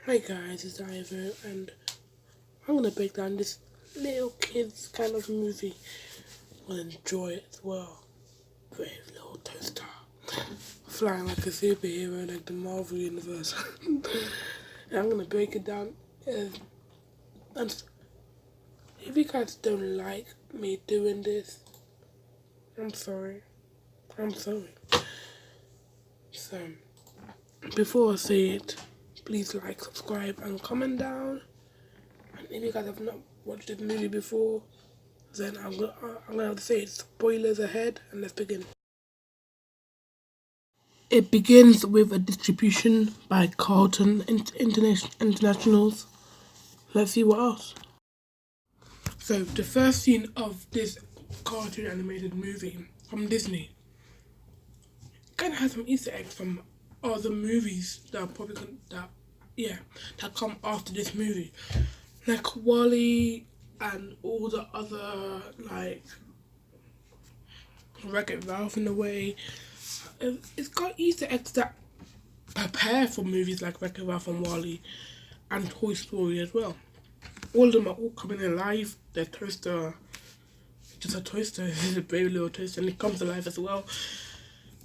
Hi guys, it's Ivo, and I'm gonna break down this little kids kind of movie. I'll enjoy it as well. Brave little toaster, flying like a superhero like the Marvel universe. And I'm gonna break it down. And if you guys don't like me doing this, I'm sorry. I'm sorry. So before I say it, please like, subscribe, and comment down. And if you guys have not watched this movie before, then I'm gonna have to say spoilers ahead, and let's begin. It begins with a distribution by Carlton Internationals. Let's see what else. So the first scene of this cartoon animated movie from Disney kind of has some Easter eggs from other movies that are probably that come after this movie, like Wally and all the other like Wreck-It Ralph in a way. It's got Easter eggs that prepare for movies like Wreck-It Ralph and Wally and Toy Story as well. All of them are all coming alive. Their toaster, just a toaster, it's a brave little toaster, and it comes alive as well.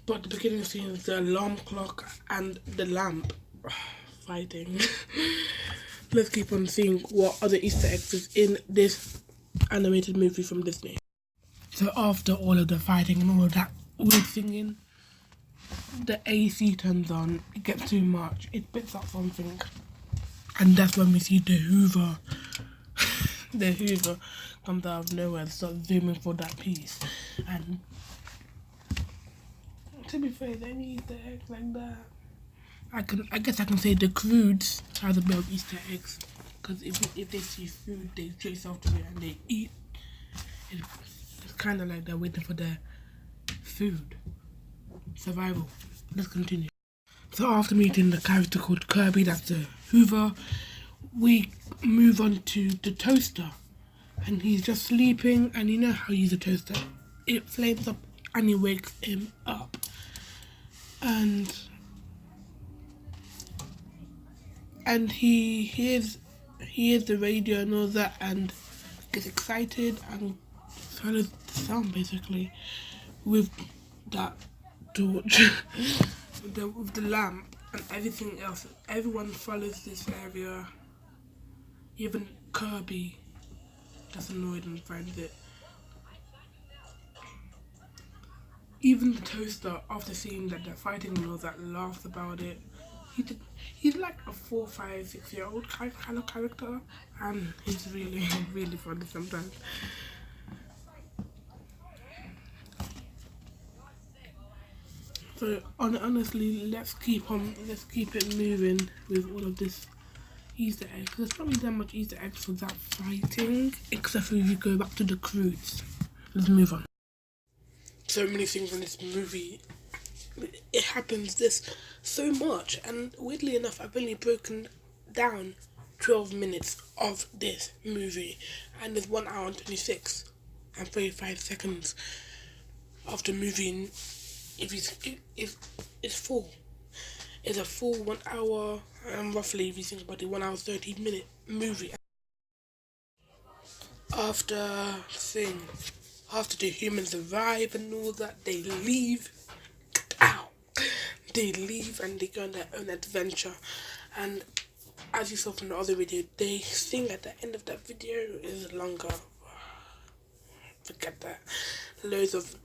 But the beginning scene is the alarm clock and the lamp fighting. Let's keep on seeing what other Easter eggs is in this animated movie from Disney. So after all of the fighting and all of that weird singing, the AC turns on, it gets too much, it picks up something, and that's when we see the Hoover. The Hoover comes out of nowhere and starts zooming for that piece. And to be fair, there any Easter eggs like that? I guess I can say the Croods has a bit of Easter eggs, because if they see food, they chase after it and they eat. It's kind of like they're waiting for their food. Survival. Let's continue. So after meeting the character called Kirby, that's the Hoover, we move on to the toaster. And he's just sleeping, and you know how you use a toaster. It flames up and it wakes him up. And he hears the radio and all that, and gets excited and follows the sound basically with that torch, with the lamp and everything else. Everyone follows this area. Even Kirby gets annoyed and finds it. Even the toaster, after seeing that they're fighting and all that, laughs about it. He's like a 4, 5, 6-year-old kind of character, and he's really, really funny sometimes. So honestly, let's keep it moving with all of this Easter eggs. There's probably that much Easter eggs for that fighting, except for if you go back to the Croods. Let's move on. So many things in this movie. It happens this so much, and weirdly enough, I've only broken down 12 minutes of this movie, and there's 1 hour and 26 and 35 seconds of the movie. It's full. It's a full 1 hour and roughly, if you think about it, 1 hour 30-minute movie. After the humans arrive and all that, they leave. They leave and they go on their own adventure, and as you saw from the other video, they sing at the end of that video is longer. Forget that. Loads of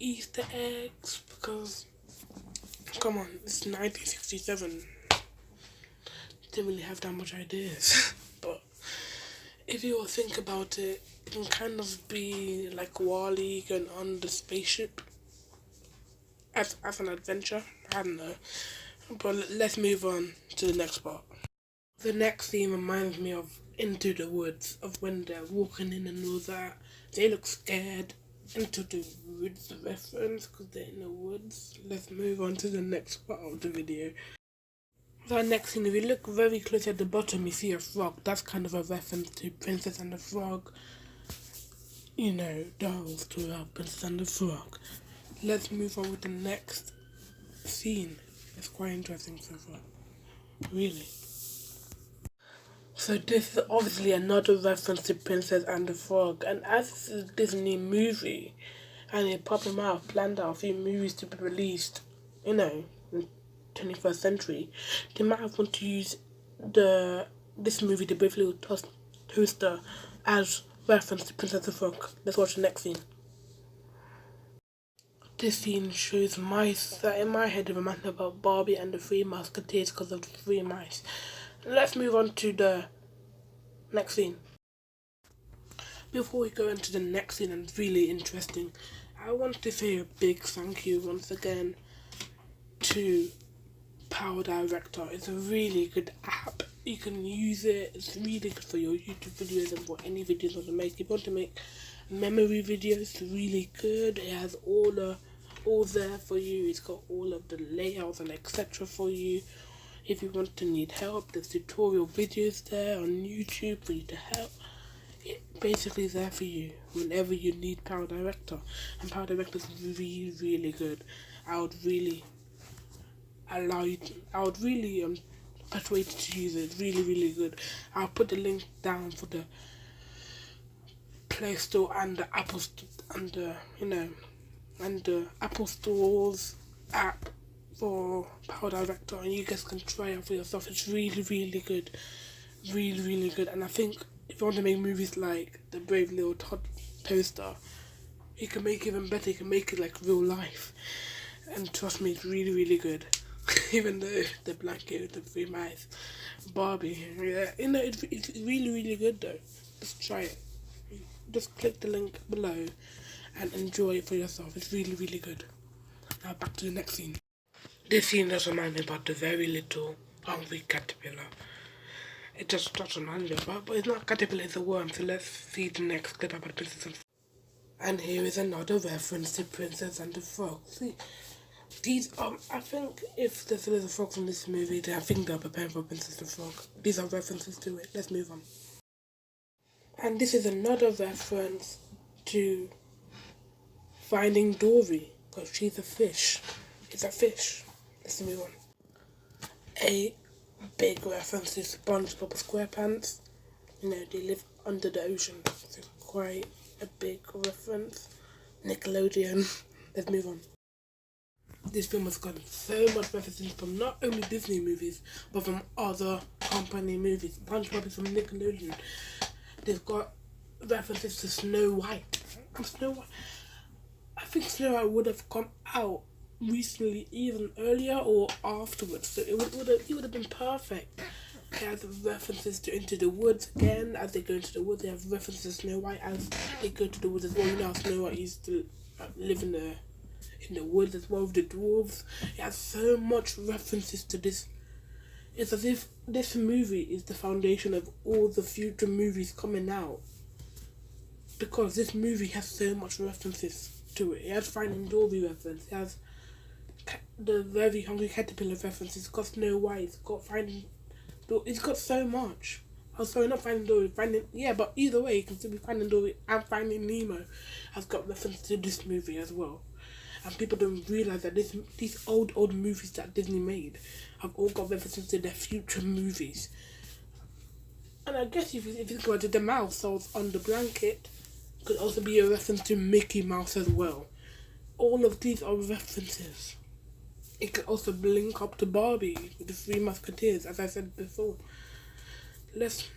Easter eggs, because come on, it's 1967. Didn't really have that much ideas. But if you all think about it, it can kind of be like Wall-E going on the spaceship as an adventure. I don't know. But let's move on to the next part. The next scene reminds me of Into the Woods, of when they're walking in and all that. They look scared. Into the Woods reference, because they're in the woods. Let's move on to the next part of the video. So next scene, if you look very close at the bottom, you see a frog. That's kind of a reference to Princess and the Frog. You know, the whole story of Princess and the Frog. Let's move on with the next scene. It's quite interesting so far. really. So this is obviously another reference to Princess and the Frog, and as this is a Disney movie, and it probably might have planned out a few movies to be released, in the 21st century, they might have wanted to use this movie, The Brave Little Toaster, as reference to Princess and the Frog. Let's watch the next scene. This scene shows mice that in my head it reminds me about Barbie and the Three Musketeers because of the three mice. Let's move on to the next scene. Before we go into the next scene, and it's really interesting, I want to say a big thank you once again to PowerDirector. It's a really good app. You can use it. It's really good for your YouTube videos and for any videos you want to make. If you want to make memory videos, it's really good. It has all there for you. It's got all of the layouts and etc. for you. If you want to need help, there's tutorial videos there on YouTube for you to help. It basically is there for you whenever you need PowerDirector. And PowerDirector is really, really good. I would really persuade you to use it. It's really, really good. I'll put the link down for the Play Store and the Apple and the Apple Store's app for PowerDirector, and you guys can try it for yourself. It's really, really good. Really, really good. And I think if you want to make movies like The Brave Little Toaster, you can make it even better. You can make it like real life. And trust me, it's really, really good. Even though the blanket with the three mice, Barbie, yeah, it's really, really good though. Just try it. Just click the link below and enjoy it for yourself. It's really, really good. Now back to the next scene. This scene does remind me about the very little hungry caterpillar. It just does remind me about, but it's not a caterpillar, it's a worm. So let's see the next clip about Princess and Frog. And here is another reference to Princess and the Frog. See, these I think if there's a little frogs in this movie, then I think they're preparing for Princess and the Frog. These are references to it. Let's move on. And this is another reference to Finding Dory, because she's a fish. It's a fish. Let's move on. A big reference to SpongeBob SquarePants. They live under the ocean. So quite a big reference. Nickelodeon. Let's move on. This film has got so much references from not only Disney movies, but from other company movies. SpongeBob is from Nickelodeon. They've got references to Snow White. And Snow White, I think Snow White would have come out recently, even earlier or afterwards. So it would have been perfect. It has references to Into the Woods again. As they go into the woods, they have references to Snow White as they go to the woods as well. You know how Snow White used to live in the woods as well with the dwarves. It has so much references to this. It's as if this movie is the foundation of all the future movies coming out. Because this movie has so much references to it. It has Finding Dory reference. It has the very hungry caterpillar reference. It's got Snow White. It's got Finding Dory. It's got so much. Oh, sorry, not Finding Dory. But either way, it can still be Finding Dory and Finding Nemo has got reference to this movie as well. And people don't realise that these old movies that Disney made have all got references to their future movies. And I guess if you think about it, the mouse that was on the blanket could also be a reference to Mickey Mouse as well. All of these are references. It could also link up to Barbie with the Three Musketeers, as I said before. Let's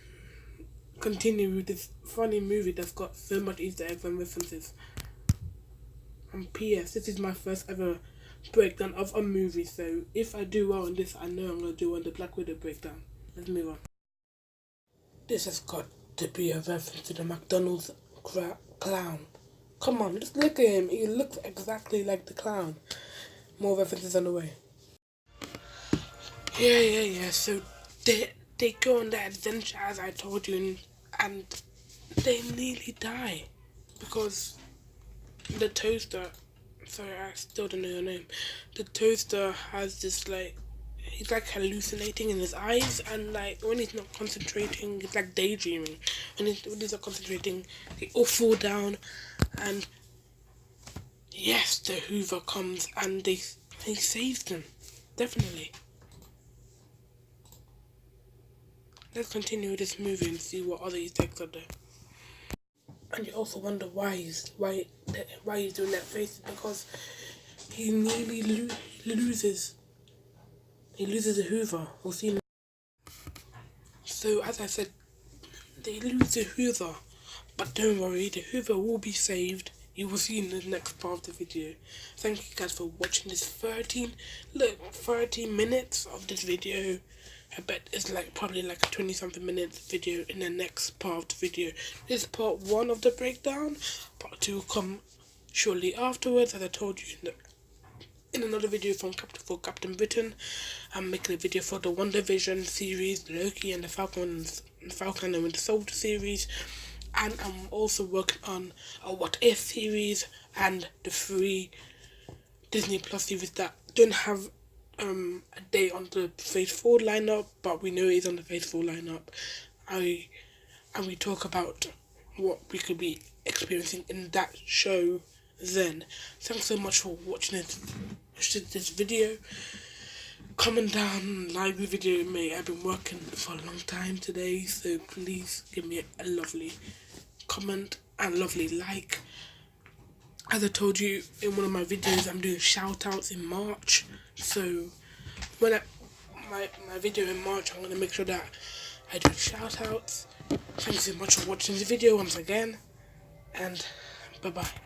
continue with this funny movie that's got so much Easter eggs and references. And P.S. This is my first ever breakdown of a movie, so if I do well on this, I know I'm going to do on the Black Widow breakdown. Let's move on. This has got to be a reference to the McDonald's clown. Come on, just look at him. He looks exactly like the clown. More references on the way. Yeah. So they go on that adventure, as I told you, and they nearly die because the toaster, sorry, I still don't know your name. The toaster has this he's hallucinating in his eyes, and when he's not concentrating, it's like daydreaming. When he's not concentrating, they all fall down, and yes, the Hoover comes and he saves them, definitely. let's continue with this movie and see what other Easter eggs are there. And you also wonder why he's doing that face, because he nearly loses. He loses a Hoover. We'll see. So as I said, they lose the Hoover, but don't worry, the Hoover will be saved. You will see in the next part of the video. Thank you guys for watching this 13 minutes of this video. I bet it's probably like a 20 something minutes video in the next part of the video. This is part 1 of the breakdown. Part 2 will come shortly afterwards, as I told you in another video for Captain Britain. I'm making a video for the WandaVision series, Loki and the Falcon and Winter Soldier series, and I'm also working on a What If series and the 3 Disney Plus series that don't have a date on the Phase 4 lineup, but we know it's on the Phase 4 lineup. And we talk about what we could be experiencing in that show then. Thanks so much for watching this video. Comment down, like the video, mate. I've been working for a long time today, so please give me a lovely comment and lovely like. As I told you in one of my videos, I'm doing shoutouts in March, so when my video in March, I'm going to make sure that I do shoutouts. Thanks so much for watching the video once again, and bye bye.